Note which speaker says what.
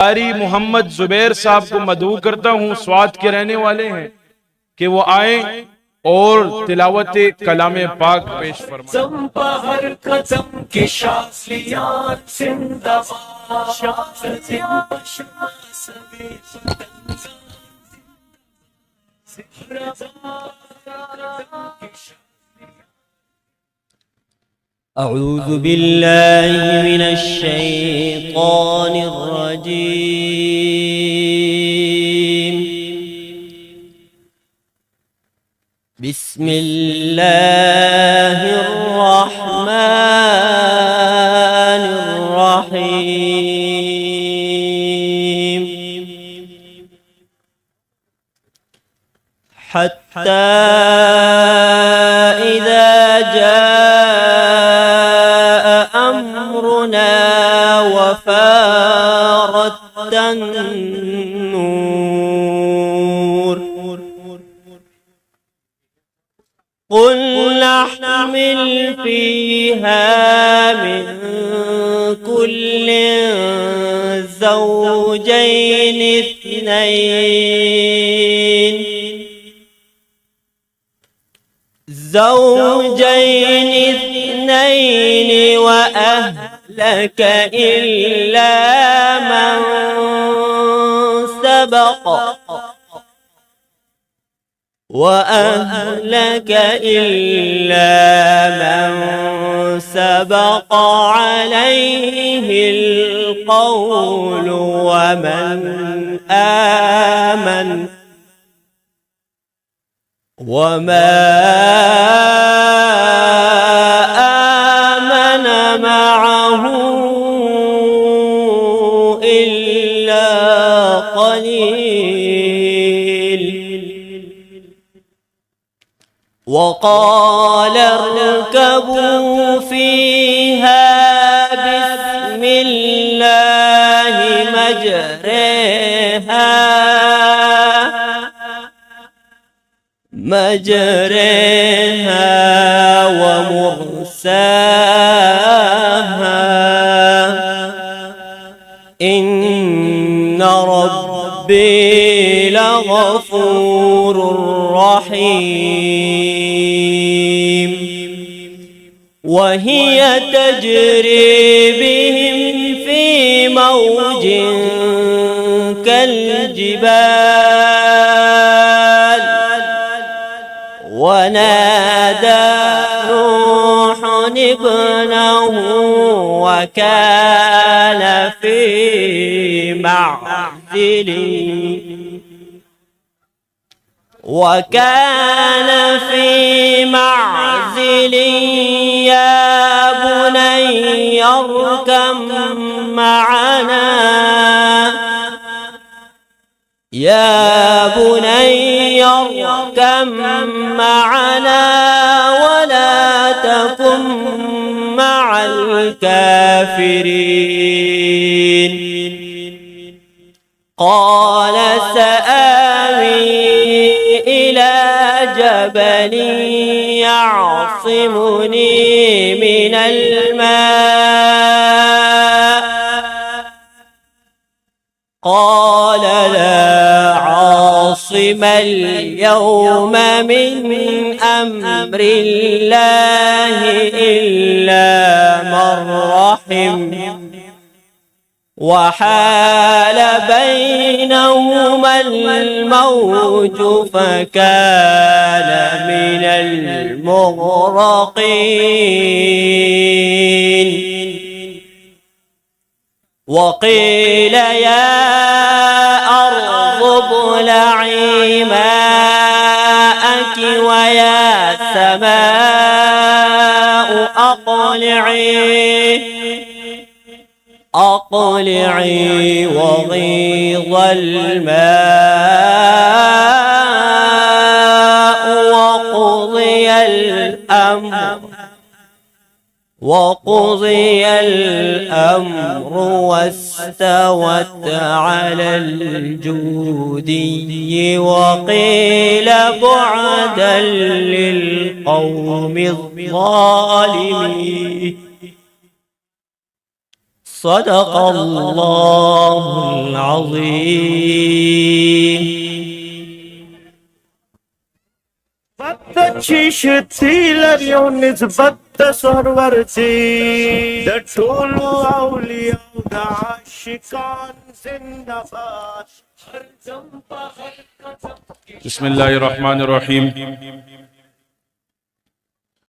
Speaker 1: कारी मोहम्मद जुबैर साहब को मदऊ करता हूँ, स्वात के रहने वाले हैं, कि वो आए और तिलावत कलाम पाक पेश फरमाएं।
Speaker 2: أعوذ بالله من الشيطان الرجيم. بسم الله الرحمن الرحيم. حتى إذا جاء أمرنا وفارت النور قل نحمل فيها من كل زوجين اثنين وأهلك إلا من سبق عليه القول وما آمن معه إلا قليل. وقال اركبوا فيها بسم الله مجريها ومرساها إن ربي لغفور رحيم. وهي تجري بهم في موج كالجبال ونادى نوح ابنه وكان في معزل يا بني اركب معنا ولا تكن مع الكافرين. قال سآوي إلى جبل يعصمني من الماء قال لا عاصم اليوم من أمر الله إلا من رحم وحال بينهما الموج فكان من المغرقين. وقيل يا أرض ابلعي ماءك ويا سماء أقلعي وغيض الماء وقضي الأمر واستوت على الجودي وقيل بعدا للقوم الظالمين. صدق الله العظيم.
Speaker 3: Shishtilar yunis batta sarwarti the tolu awliya da ashikan zindabad.
Speaker 1: बिस्मिल्लाहिर्रहमानिर्रहीम।